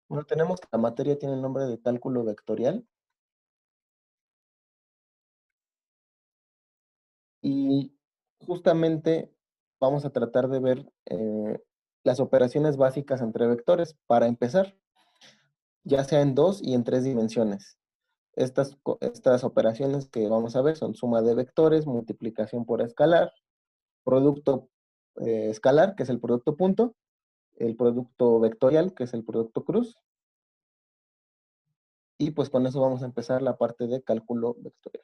Bueno, tenemos que la materia tiene el nombre de cálculo vectorial y justamente vamos a tratar de ver las operaciones básicas entre vectores para empezar, ya sea en 2 y en 3 dimensiones. Estas operaciones que vamos a ver son suma de vectores, multiplicación por escalar, producto escalar, que es el producto punto, el producto vectorial, que es el producto cruz, y pues con eso vamos a empezar la parte de cálculo vectorial.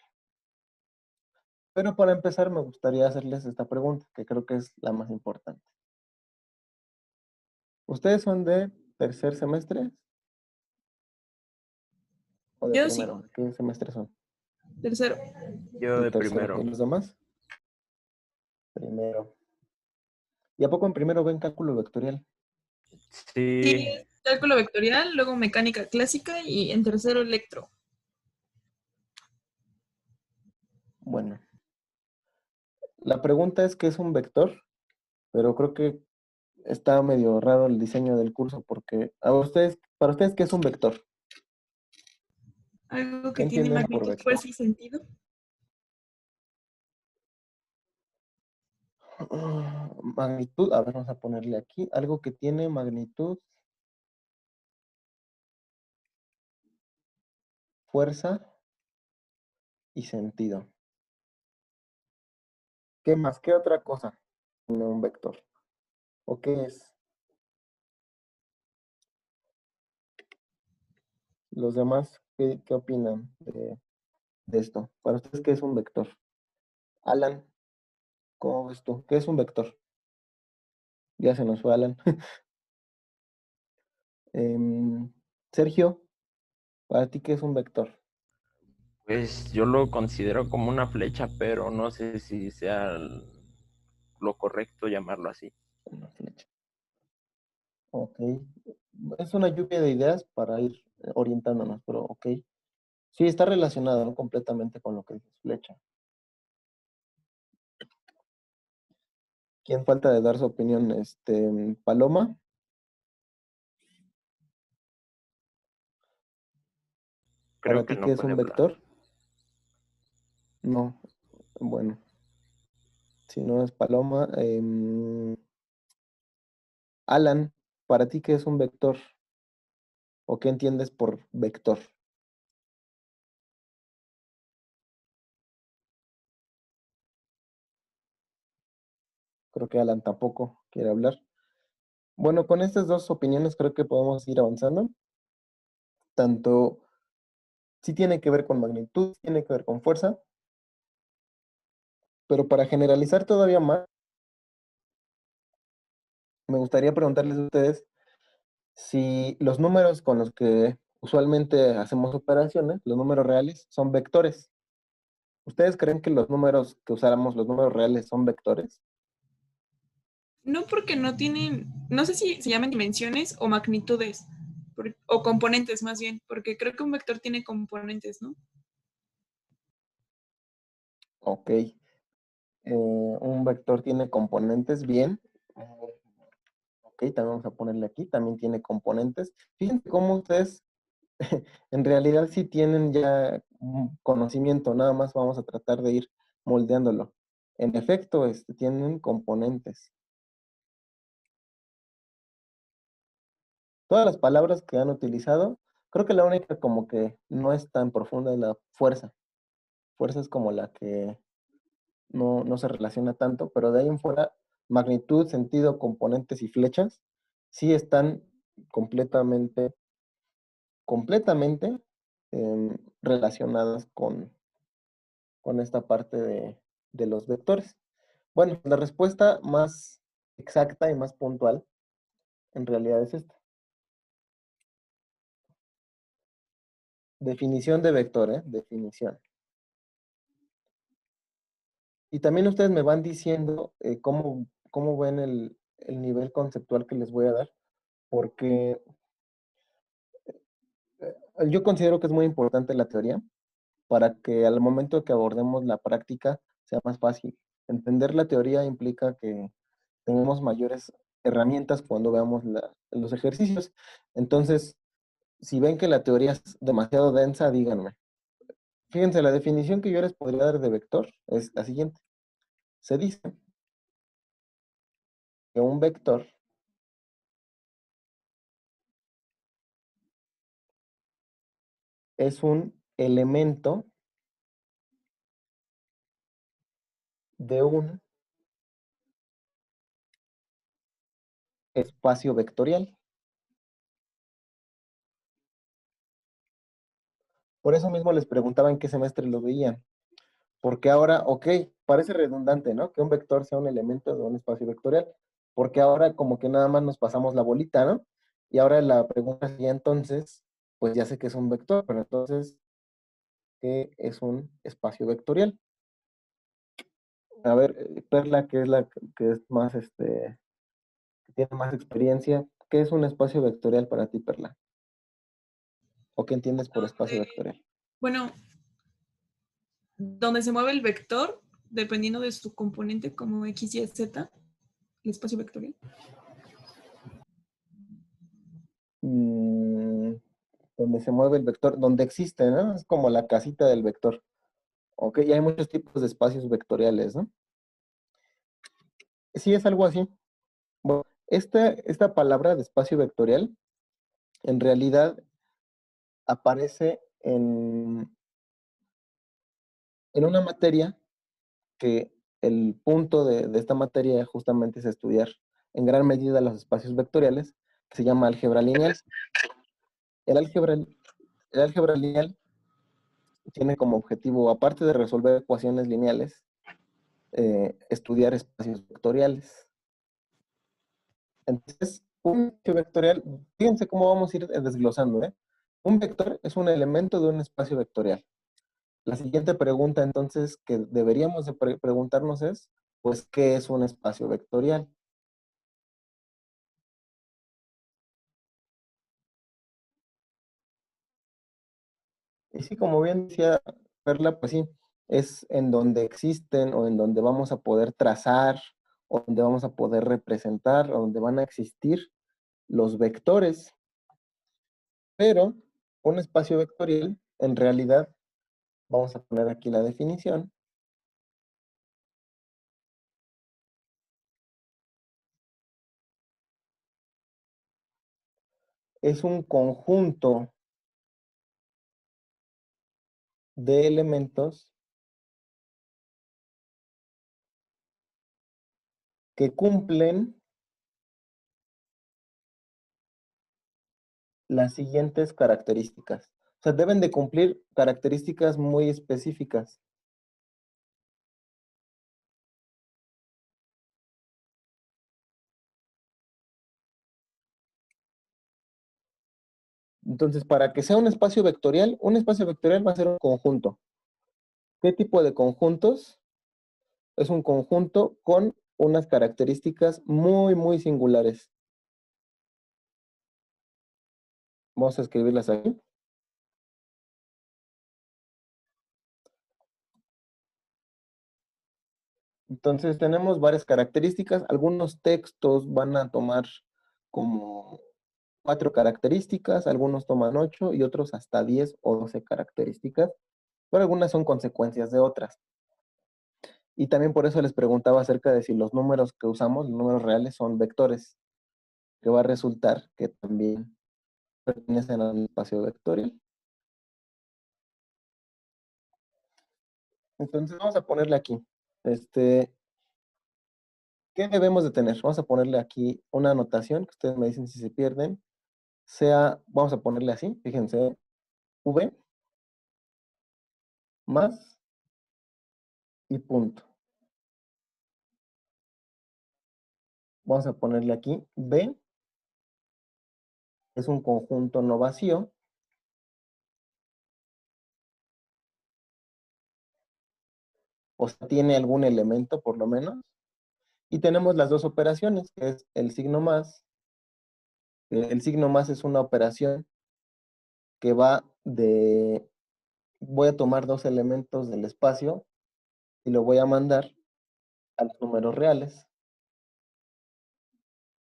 Pero para empezar me gustaría hacerles esta pregunta, que creo que es la más importante. ¿Ustedes son de tercer semestre o de Yo sí, primero? ¿Qué semestre son? tercero. Yo De de tercero. primero. ¿Y los demás? Primero. ¿Y a poco en primero ven cálculo vectorial? Sí, Sí, es cálculo vectorial, luego mecánica clásica y en tercero electro. Bueno, la pregunta es qué es un vector, pero creo que está medio raro el diseño del curso porque para ustedes, ¿qué es un vector? Algo ¿Qué que tiene entienden por magnitud, vector? fuerza y sentido. Magnitud, a ver, vamos a ponerle aquí, algo que tiene magnitud, fuerza y sentido. ¿Qué más? ¿Qué otra cosa tiene un vector? ¿O qué es? Los demás, ¿qué opinan de esto? Para ustedes, ¿qué es un vector? Alan, ¿cómo ves tú? ¿Qué es un vector? Ya se nos fue Alan. Em, Sergio, ¿para ti qué es un vector? pues yo lo considero como una flecha, pero no sé si sea lo correcto llamarlo así. Una flecha. Ok. Es una lluvia de ideas para ir orientándonos, pero ok. Sí, está relacionado, ¿no? Completamente con lo que dices, flecha. ¿Quién falta de dar su opinión? Paloma, ¿para Creo que ti qué no es puede un hablar. vector? No. Bueno, si no es Paloma. Alan, ¿para ti qué es un vector? ¿O qué entiendes por vector? Creo que Alan tampoco quiere hablar. Bueno, con estas dos opiniones creo que podemos ir avanzando. Tanto sí tiene que ver con magnitud, sí tiene que ver con fuerza, pero para generalizar todavía más, me gustaría preguntarles a ustedes si los números con los que usualmente hacemos operaciones, los números reales, son vectores. ¿Ustedes creen que los números que usáramos, los números reales, son vectores? No porque no tienen, no sé si se llaman dimensiones o magnitudes, o componentes más bien, porque creo que un vector tiene componentes, ¿no? Ok. Un vector tiene componentes, bien. Ok, también vamos a ponerle aquí, también tiene componentes. Fíjense cómo ustedes en realidad sí tienen ya un conocimiento, nada más vamos a tratar de ir moldeándolo. En efecto, tienen componentes. Todas las palabras que han utilizado, creo que la única como que no es tan profunda es la fuerza. Fuerza es como la que no se relaciona tanto, pero de ahí en fuera, magnitud, sentido, componentes y flechas sí están completamente, completamente relacionadas con esta parte de los vectores. Bueno, la respuesta más exacta y más puntual en realidad es esta. Definición de vector, ¿eh? Definición. Y también ustedes me van diciendo cómo ven el nivel conceptual que les voy a dar, porque yo considero que es muy importante la teoría para que al momento que abordemos la práctica sea más fácil. Entender la teoría implica que tenemos mayores herramientas cuando veamos los ejercicios. Entonces, Si ven que la teoría es demasiado densa, díganme. Fíjense, la definición que yo les podría dar de vector es la siguiente. Se dice que un vector es un elemento de un espacio vectorial. Por eso mismo les preguntaba en qué semestre lo veían. Porque ahora, ok, parece redundante, ¿no? Que un vector sea un elemento de un espacio vectorial. Porque ahora como que nada más nos pasamos la bolita, ¿no? Y ahora la pregunta sería entonces, pues ya sé que es un vector, pero entonces, ¿qué es un espacio vectorial? A ver, Perla, que es la que es más, que tiene más experiencia, ¿qué es un espacio vectorial para ti, Perla? ¿O qué entiendes por espacio vectorial? Bueno, donde se mueve el vector, dependiendo de su componente como X, Y, Z, el espacio vectorial. Mm, donde se mueve el vector, donde existe, ¿no? Es como la casita del vector. Ok, y hay muchos tipos de espacios vectoriales, ¿no? Sí, es algo así. Bueno, esta palabra de espacio vectorial en realidad aparece en una materia que el punto de esta materia justamente es estudiar en gran medida los espacios vectoriales, que se llama álgebra lineal. El álgebra, el álgebra lineal tiene como objetivo, aparte de resolver ecuaciones lineales, estudiar espacios vectoriales. Entonces, un espacio vectorial, fíjense cómo vamos a ir desglosando, ¿eh? Un vector es un elemento de un espacio vectorial. La siguiente pregunta, entonces, que deberíamos de preguntarnos es, pues, ¿qué es un espacio vectorial? Y sí, como bien decía Perla, pues sí, es en donde existen o en donde vamos a poder trazar, o donde vamos a poder representar, o donde van a existir los vectores. Pero un espacio vectorial, en realidad, vamos a poner aquí la definición, es un conjunto de elementos que cumplen las siguientes características. O sea, deben de cumplir características muy específicas. Entonces, para que sea un espacio vectorial va a ser un conjunto. ¿Qué tipo de conjuntos? Es un conjunto con unas características muy, muy singulares. Vamos a escribirlas aquí. Entonces, tenemos varias características. Algunos textos van a tomar como 4 características, algunos toman 8 y otros hasta 10 o 12 características, pero algunas son consecuencias de otras. Y también por eso les preguntaba acerca de si los números que usamos, los números reales, son vectores, que va a resultar que también pertenecen al espacio vectorial. Entonces vamos a ponerle aquí, ¿qué debemos de tener? Vamos a ponerle aquí una anotación, que ustedes me dicen si se pierden, vamos a ponerle así, fíjense, V más y punto. Vamos a ponerle aquí B, es un conjunto no vacío, o sea, tiene algún elemento por lo menos. Y tenemos las dos operaciones, que es el signo más. El signo más es una operación que va de, voy a tomar dos elementos del espacio y lo voy a mandar a los números reales.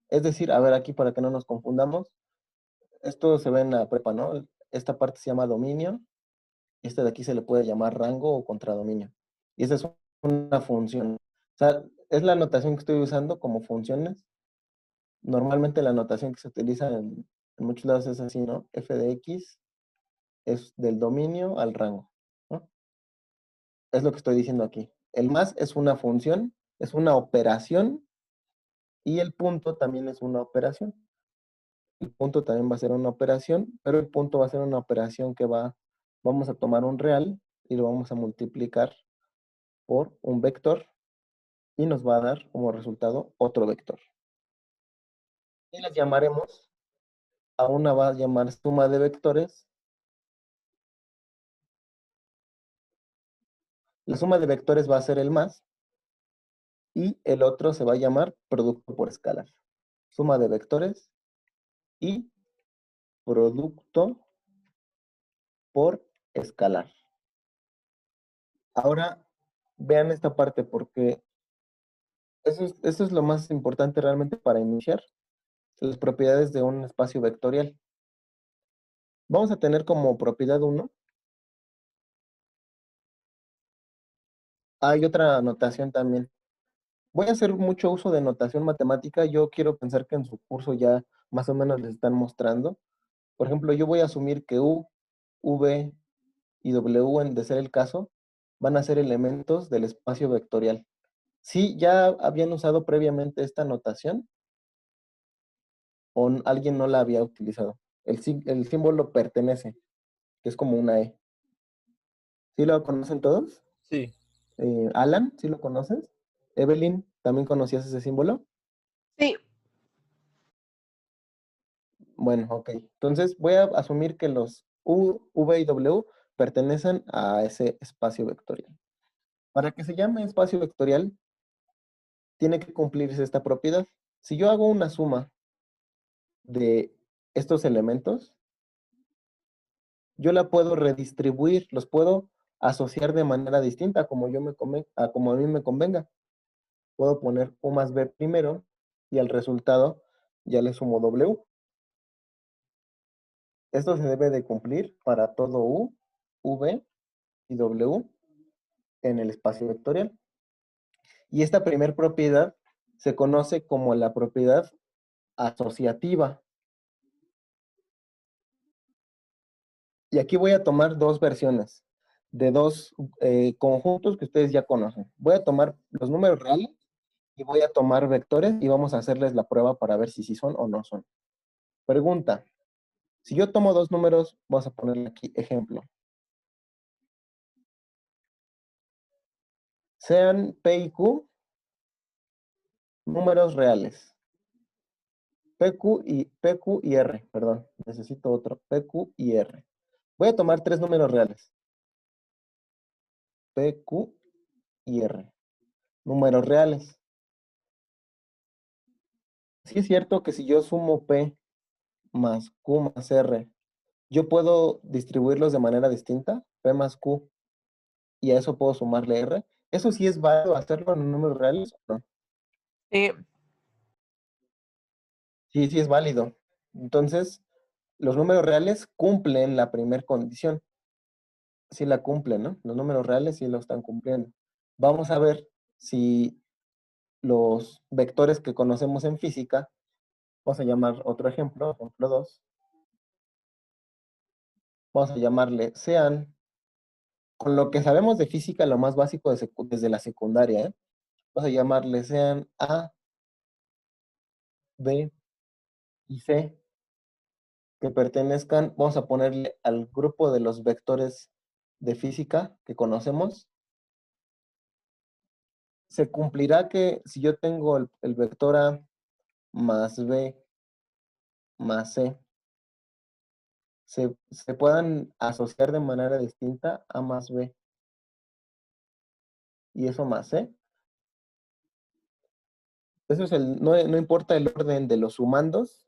Es decir, a ver aquí para que no nos confundamos, Esto se ve en la prepa, ¿no? Esta parte se llama dominio, y este de aquí se le puede llamar rango o contradominio. Y esa es una función. O sea, es la notación que estoy usando como funciones. Normalmente la notación que se utiliza en muchos lados es así, ¿no? F de X es del dominio al rango, ¿no? Es lo que estoy diciendo aquí. El más es una función, es una operación, y el punto también es una operación. El punto también va a ser una operación, pero el punto va a ser una operación que vamos a tomar un real y lo vamos a multiplicar por un vector y nos va a dar como resultado otro vector. Y las llamaremos, a una va a llamar suma de vectores. La suma de vectores va a ser el más y el otro se va a llamar producto por escalar. Suma de vectores y producto por escalar. Ahora vean esta parte porque eso es lo más importante realmente para iniciar las propiedades de un espacio vectorial. Vamos a tener como propiedad 1. Hay otra notación también. Voy a hacer mucho uso de notación matemática. Yo quiero pensar que en su curso ya más o menos les están mostrando. Por ejemplo, yo voy a asumir que U, V y W, de ser el caso, van a ser elementos del espacio vectorial. ¿Sí ya habían usado previamente esta notación o alguien no la había utilizado? El símbolo pertenece, que es como una E. ¿Sí lo conocen todos? Sí. Alan, ¿sí lo conoces? Evelyn, ¿también conocías ese símbolo? Sí. Bueno, ok. Entonces voy a asumir que los U, V y W pertenecen a ese espacio vectorial. Para que se llame espacio vectorial, tiene que cumplirse esta propiedad. Si yo hago una suma de estos elementos, yo la puedo redistribuir, los puedo asociar de manera distinta como a mí me convenga. Puedo poner U más B primero y al resultado ya le sumo W. Esto se debe de cumplir para todo U, V y W en el espacio vectorial. Y esta primer propiedad se conoce como la propiedad asociativa. Y aquí voy a tomar dos versiones de dos conjuntos que ustedes ya conocen. Voy a tomar los números reales y voy a tomar vectores y vamos a hacerles la prueba para ver si sí son o no son. Pregunta. Si yo tomo dos números, vamos a ponerle aquí ejemplo. Sean P y Q números reales. PQ y R, perdón. Necesito otro. PQ y R. Voy a tomar tres números reales. PQ y R. Números reales. Sí es cierto que si yo sumo P más Q más R, yo puedo distribuirlos de manera distinta. P más Q. Y a eso puedo sumarle R. ¿Eso sí es válido hacerlo en números reales o no? Sí, sí es válido. Entonces, los números reales cumplen la primera condición. Sí la cumplen, ¿no? Los números reales sí lo están cumpliendo. Vamos a ver si los vectores que conocemos en física, vamos a llamar otro ejemplo, ejemplo 2. Vamos a llamarle sean, con lo que sabemos de física, lo más básico desde la secundaria, ¿eh? Vamos a llamarle sean A, B y C, que pertenezcan, vamos a ponerle al grupo de los vectores de física que conocemos. Se cumplirá que si yo tengo el vector A más B más C, se puedan asociar de manera distinta A más B y eso más C. Eso es no importa el orden de los sumandos,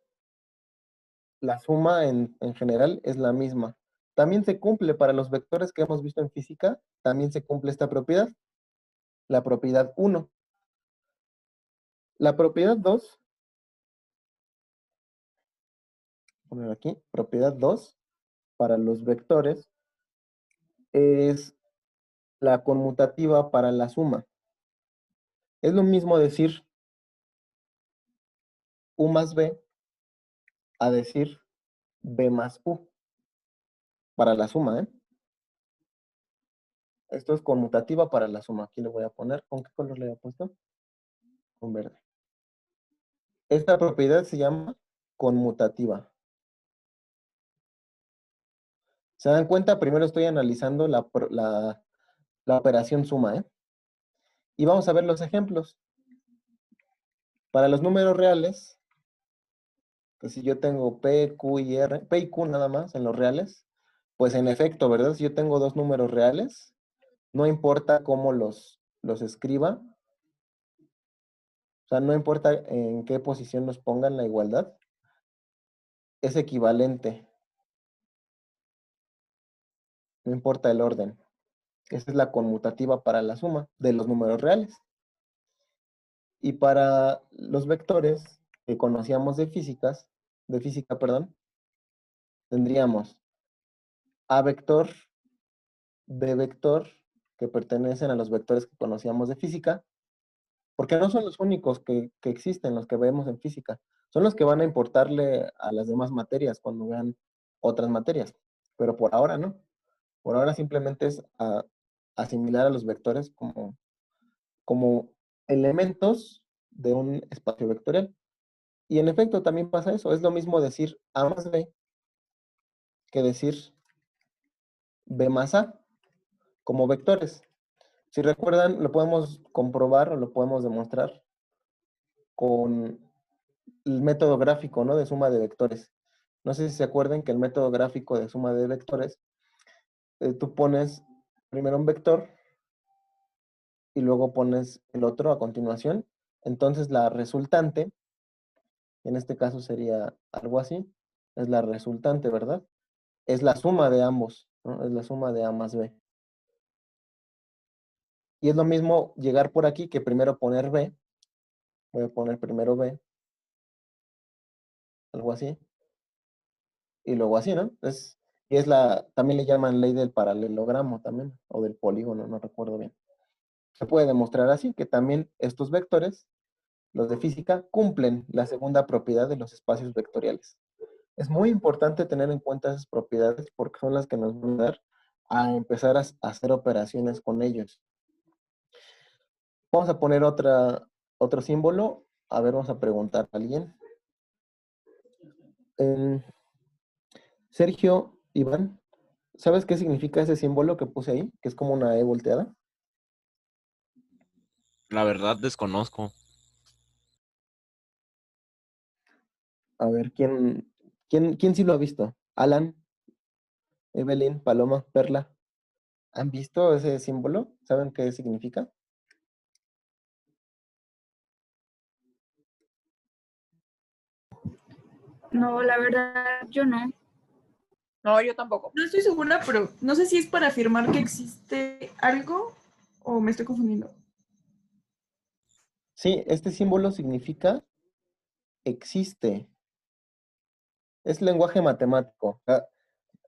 la suma en general es la misma. También se cumple para los vectores que hemos visto en física, también se cumple esta propiedad, la propiedad 1. La propiedad 2 poner aquí, propiedad 2 para los vectores es la conmutativa para la suma. Es lo mismo decir U más B a decir B más U para la suma, ¿eh? Esto es conmutativa para la suma. Aquí le voy a poner, ¿con qué color le he puesto? Con verde. Esta propiedad se llama conmutativa. ¿Se dan cuenta? Primero estoy analizando la operación suma, ¿eh? Y vamos a ver los ejemplos. Para los números reales, pues si yo tengo P, Q y R, P y Q nada más en los reales, pues en efecto, ¿verdad? Si yo tengo dos números reales, no importa cómo los escriba, o sea, no importa en qué posición los pongan la igualdad, es equivalente, no importa el orden. Esa es la conmutativa para la suma de los números reales. Y para los vectores que conocíamos de física, perdón, tendríamos A vector, B vector, que pertenecen a los vectores que conocíamos de física, porque no son los únicos que existen, los que vemos en física. Son los que van a importarle a las demás materias cuando vean otras materias. Pero por ahora no. Por ahora simplemente es asimilar a los vectores como elementos de un espacio vectorial. Y en efecto también pasa eso. Es lo mismo decir A más B que decir B más A como vectores. Si recuerdan, lo podemos comprobar o lo podemos demostrar con el método gráfico, ¿no? De suma de vectores. No sé si se acuerdan que el método gráfico de suma de vectores, tú pones primero un vector y luego pones el otro a continuación. Entonces la resultante, en este caso sería algo así, es la resultante, ¿verdad? Es la suma de ambos, ¿no? Es la suma de A más B. Y es lo mismo llegar por aquí que primero poner B. Voy a poner primero B, algo así, y luego así, ¿no? Y también le llaman ley del paralelogramo también, o del polígono, no recuerdo bien. Se puede demostrar así que también estos vectores, los de física, cumplen la segunda propiedad de los espacios vectoriales. Es muy importante tener en cuenta esas propiedades porque son las que nos van a dar a empezar a hacer operaciones con ellos. Vamos a poner otro símbolo. A ver, vamos a preguntar a alguien. Sergio, Iván, ¿sabes qué significa ese símbolo que puse ahí? Que es como una E volteada. La verdad desconozco. A ver, ¿quién sí lo ha visto? Alan, Evelyn, Paloma, Perla. ¿Han visto ese símbolo? ¿Saben qué significa? No, la verdad, yo no. No, yo tampoco. No estoy segura, pero no sé si es para afirmar que existe algo o me estoy confundiendo. Sí, este símbolo significa existe. Es lenguaje matemático.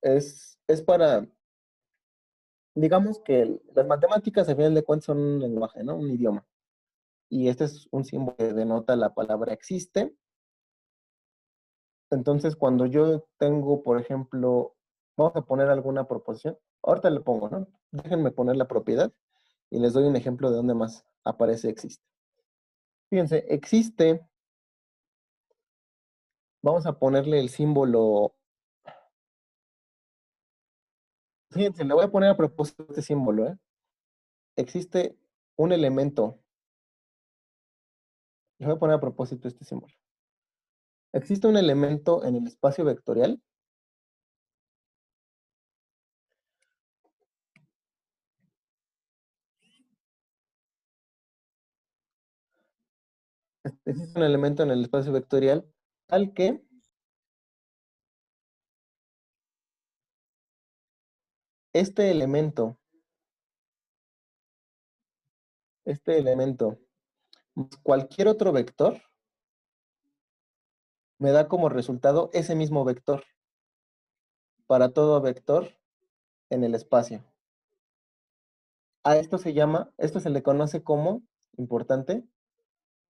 Es para, digamos que las matemáticas al final de cuentas son un lenguaje, ¿no? Un idioma. Y este es un símbolo que denota la palabra existe. Entonces, cuando yo tengo, por ejemplo, vamos a poner alguna proposición. Ahorita le pongo, ¿no? Déjenme poner la propiedad y les doy un ejemplo de dónde más aparece existe. Fíjense, existe, vamos a ponerle el símbolo. Fíjense, le voy a poner a propósito este símbolo, ¿eh? Existe un elemento. Le voy a poner a propósito este símbolo. Existe un elemento en el espacio vectorial. Existe un elemento en el espacio vectorial al que este elemento, más cualquier otro vector me da como resultado ese mismo vector para todo vector en el espacio. A esto se le conoce como, importante,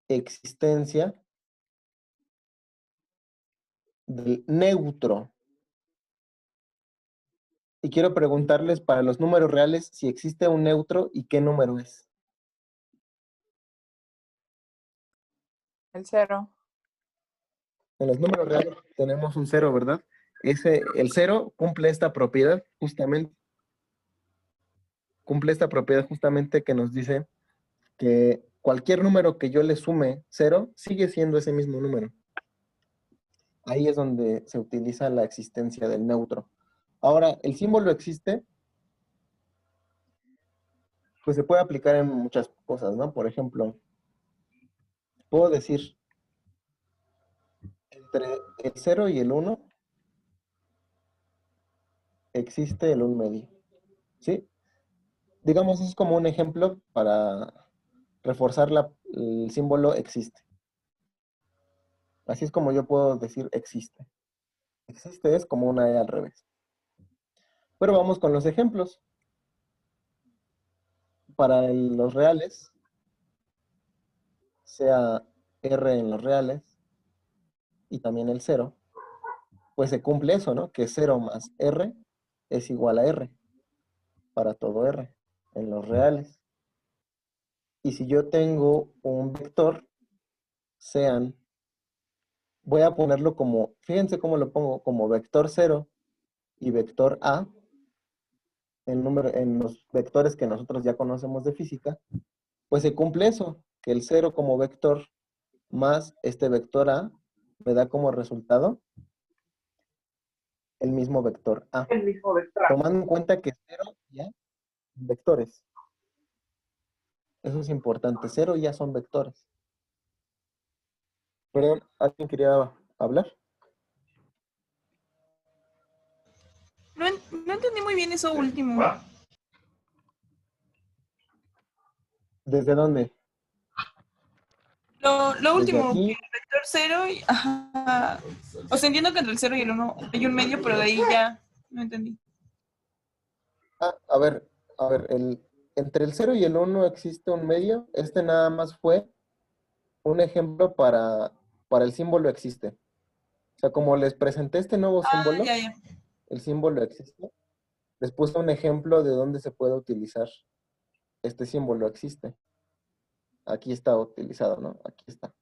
existencia del neutro. Y quiero preguntarles para los números reales si existe un neutro y qué número es. El 0. En los números reales tenemos un 0, ¿verdad? El 0 cumple esta propiedad justamente. Cumple esta propiedad justamente que nos dice que cualquier número que yo le sume 0 sigue siendo ese mismo número. Ahí es donde se utiliza la existencia del neutro. Ahora, el símbolo existe, pues se puede aplicar en muchas cosas, ¿no? Por ejemplo, puedo decir, entre el 0 y el 1 existe el 1 medio, ¿sí? Digamos, eso es como un ejemplo para reforzar el símbolo existe. Así es como yo puedo decir existe. Existe es como una E al revés. Pero vamos con los ejemplos. Para los reales, sea R en los reales y también el 0, pues se cumple eso, ¿no? Que 0 más R es igual a R para todo R en los reales. Y si yo tengo un vector, voy a ponerlo como, fíjense cómo lo pongo, como vector 0 y vector A, en los vectores que nosotros ya conocemos de física, pues se cumple eso, que el 0 como vector más este vector A me da como resultado el mismo vector A. El mismo vector. Tomando en cuenta que 0 ya son vectores. Eso es importante, 0 ya son vectores. Perdón, ¿alguien quería hablar? No entendí muy bien eso último. ¿Desde dónde? Lo Desde último, aquí. que el vector 0 y... Ajá. O sea, entiendo que entre el 0 y el 1 hay un medio, pero de ahí ya no entendí. A ver, entre el 0 y el 1 existe un medio. Este nada más fue un ejemplo para el símbolo existe. O sea, como les presenté este nuevo símbolo, Ya. el símbolo existe, les puse un ejemplo de dónde se puede utilizar este símbolo existe. Aquí está utilizado, ¿no? Aquí está.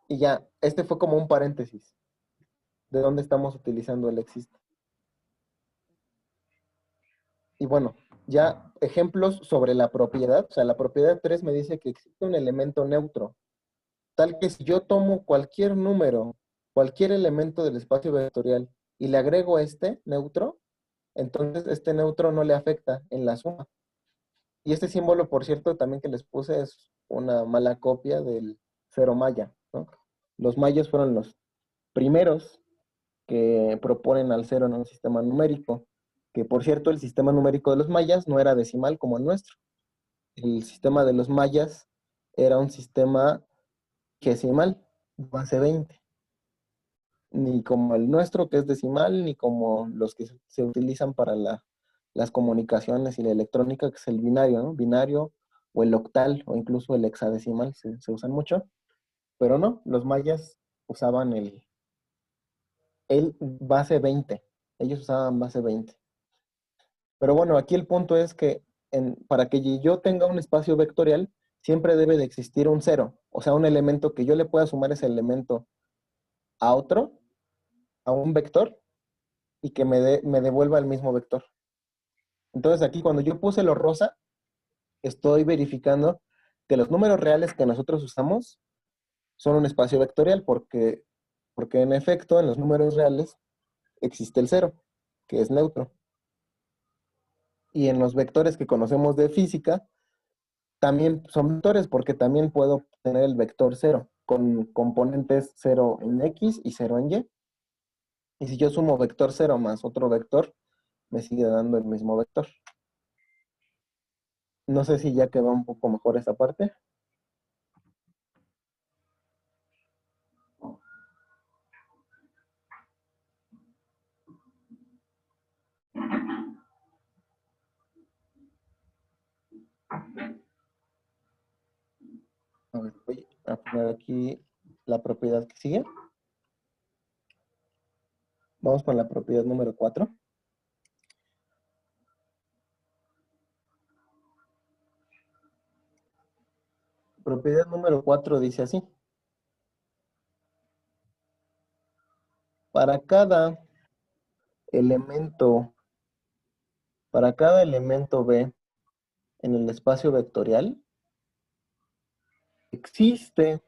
Y ya, este fue como un paréntesis de dónde estamos utilizando el existe. Y bueno, ya ejemplos sobre la propiedad. O sea, la propiedad 3 me dice que existe un elemento neutro, tal que si yo tomo cualquier número, cualquier elemento del espacio vectorial y le agrego este neutro, entonces este neutro no le afecta en la suma. Y este símbolo, por cierto, también que les puse es una mala copia del cero maya, ¿no? Los mayas fueron los primeros que proponen al cero en un sistema numérico, que por cierto el sistema numérico de los mayas no era decimal como el nuestro. El sistema de los mayas era un sistema decimal, base 20. Ni como el nuestro que es decimal, ni como los que se utilizan para las comunicaciones y la electrónica, que es el binario, ¿no? Binario o el octal o incluso el hexadecimal se usan mucho, pero no, los mayas usaban el base 20. Ellos usaban base 20. Pero bueno, aquí el punto es que para que yo tenga un espacio vectorial, siempre debe de existir un cero. O sea, un elemento que yo le pueda sumar ese elemento a otro, a un vector, y que me devuelva el mismo vector. Entonces aquí cuando yo puse lo rosa, estoy verificando que los números reales que nosotros usamos son un espacio vectorial porque en efecto en los números reales existe el cero, que es neutro. Y en los vectores que conocemos de física, también son vectores porque también puedo tener el vector 0 con componentes 0 en X y 0 en Y. Y si yo sumo vector 0 más otro vector, me sigue dando el mismo vector. No sé si ya quedó un poco mejor esta parte. A ver, voy a poner aquí la propiedad que sigue. Vamos con la propiedad número 4. Propiedad número 4 dice así. Para cada elemento B en el espacio vectorial, existe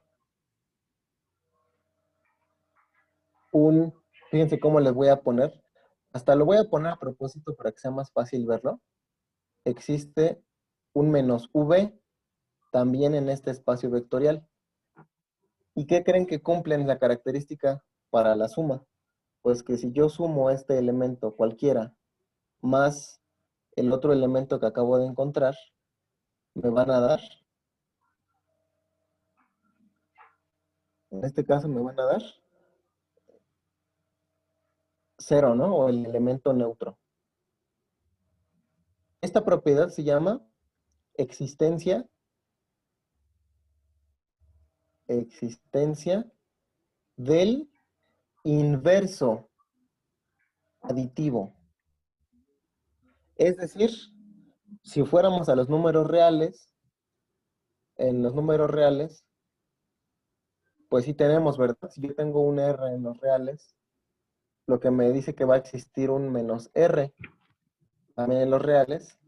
fíjense cómo les voy a poner, hasta lo voy a poner a propósito para que sea más fácil verlo. Existe un menos V también en este espacio vectorial. ¿Y qué creen que cumplen la característica para la suma? Pues que si yo sumo este elemento cualquiera más el otro elemento que acabo de encontrar, me van a dar, en este caso me van a dar 0, ¿no? O el elemento neutro. Esta propiedad se llama existencia del inverso aditivo. Es decir, si fuéramos a los números reales, en los números reales, pues sí tenemos, ¿verdad? Si yo tengo un R en los reales, lo que me dice que va a existir un menos R también en los reales,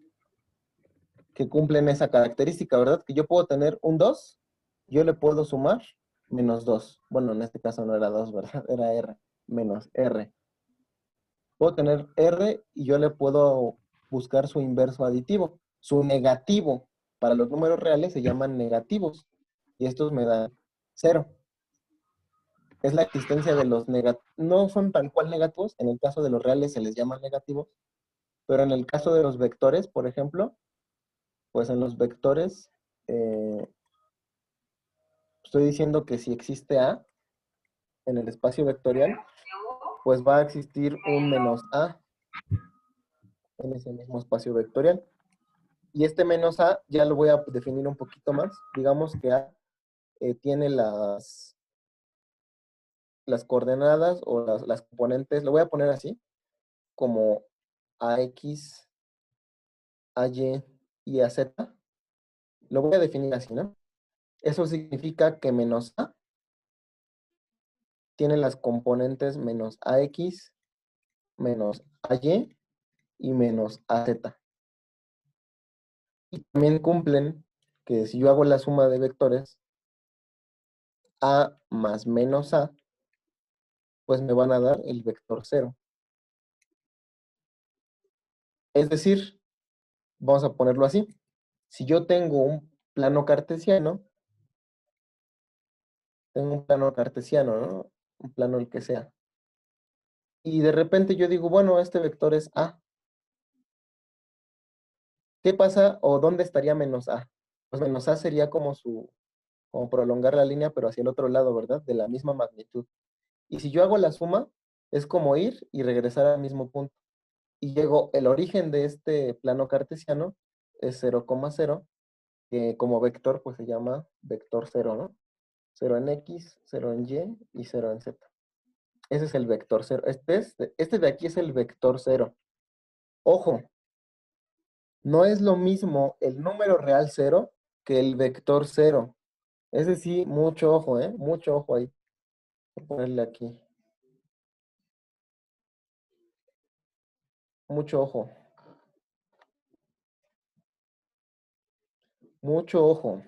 que cumplen esa característica, ¿verdad? Que yo puedo tener un 2, yo le puedo sumar menos 2. Bueno, en este caso no era 2, ¿verdad? Era R, menos R. Puedo tener R y yo le puedo buscar su inverso aditivo. Su negativo para los números reales se llaman negativos. Y estos me dan 0. Es la existencia de los negativos. No son tal cual negativos. En el caso de los reales se les llama negativos. Pero en el caso de los vectores, por ejemplo, pues en los vectores estoy diciendo que si existe A en el espacio vectorial, pues va a existir un menos A en ese mismo espacio vectorial. Y este menos A ya lo voy a definir un poquito más. Digamos que A tiene las coordenadas o las componentes, lo voy a poner así, como AX, AY y AZ. Lo voy a definir así, ¿no? Eso significa que menos A tiene las componentes menos AX, menos AY y menos AZ. Y también cumplen que si yo hago la suma de vectores, A más menos A, pues me van a dar el vector 0. Es decir, vamos a ponerlo así. Si yo tengo un plano cartesiano, ¿no? Un plano el que sea. Y de repente yo digo, bueno, este vector es A. ¿Qué pasa o dónde estaría menos A? Pues menos A sería como prolongar la línea, pero hacia el otro lado, ¿verdad? De la misma magnitud. Y si yo hago la suma, es como ir y regresar al mismo punto. Y llego, el origen de este plano cartesiano es 0,0, que como vector pues se llama vector 0, ¿no? 0 en X, 0 en Y y 0 en Z. Ese es el vector 0. Este de aquí es el vector 0. Ojo, no es lo mismo el número real 0 que el vector 0. Ese sí, mucho ojo, ¿eh? Mucho ojo ahí. Voy a ponerle aquí. Mucho ojo. Mucho ojo.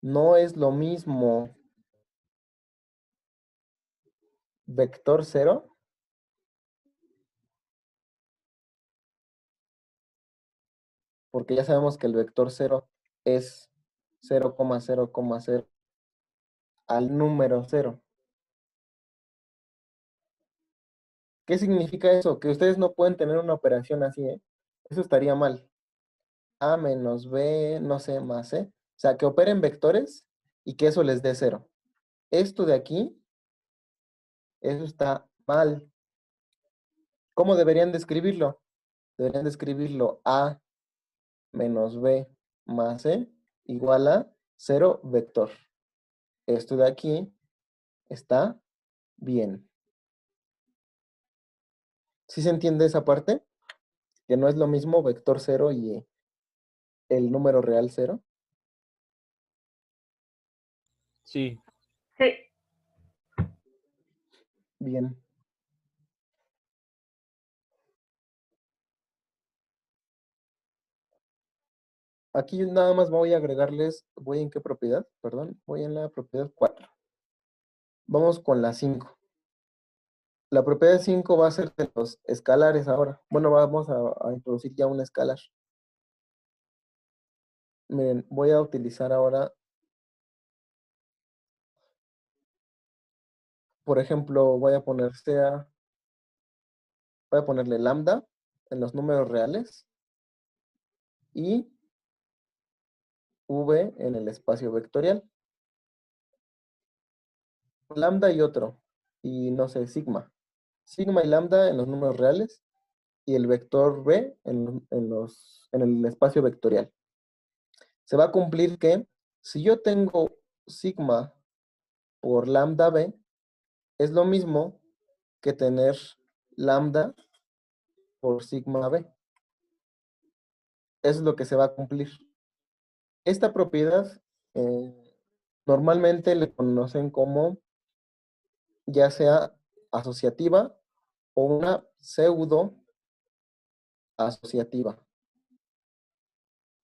No es lo mismo vector 0 porque ya sabemos que el vector 0 es 0,0,0 al número 0. ¿Qué significa eso? Que ustedes no pueden tener una operación así, ¿eh? Eso estaría mal. A menos B, no sé, más C. O sea, que operen vectores y que eso les dé 0. Esto de aquí, eso está mal. ¿Cómo deberían describirlo? deberían de escribirlo A menos B más C igual a 0 vector. Esto de aquí está bien. ¿Sí se entiende esa parte? Que no es lo mismo vector 0 y el número real 0. Sí, Sí. Bien. Aquí yo nada más voy a agregarles, ¿voy en qué propiedad? Perdón, voy en la propiedad 4. Vamos con la 5. La propiedad 5 va a ser de los escalares ahora. Bueno, vamos a introducir ya un escalar. Miren, voy a utilizar ahora, por ejemplo, voy a ponerle lambda en los números reales y v en el espacio vectorial. Lambda y otro, y no sé, sigma. Sigma y lambda en los números reales y el vector v en el espacio vectorial. Se va a cumplir que si yo tengo sigma por lambda b, es lo mismo que tener lambda por sigma b. Eso es lo que se va a cumplir. Esta propiedad normalmente le conocen como ya sea asociativa o una pseudo asociativa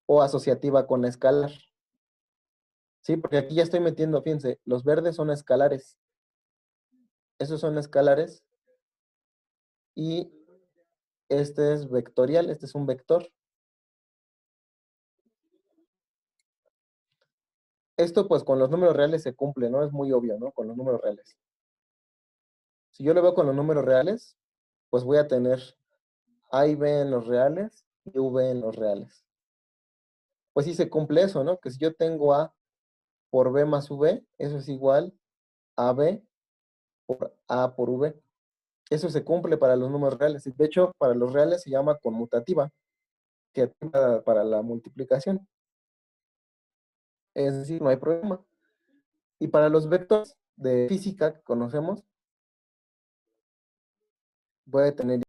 o asociativa con escalar. Sí, porque aquí ya estoy metiendo, fíjense, los verdes son escalares. Esos son escalares y este es vectorial, este es un vector. Esto pues con los números reales se cumple, ¿no? Es muy obvio, ¿no? Con los números reales. Si yo lo veo con los números reales, pues voy a tener A y B en los reales y V en los reales. Pues sí se cumple eso, ¿no? Que si yo tengo A por B más V, eso es igual a B por A por V. Eso se cumple para los números reales. De hecho, para los reales se llama conmutativa, que para la multiplicación. Es decir, no hay problema. Y para los vectores de física que conocemos, voy a tener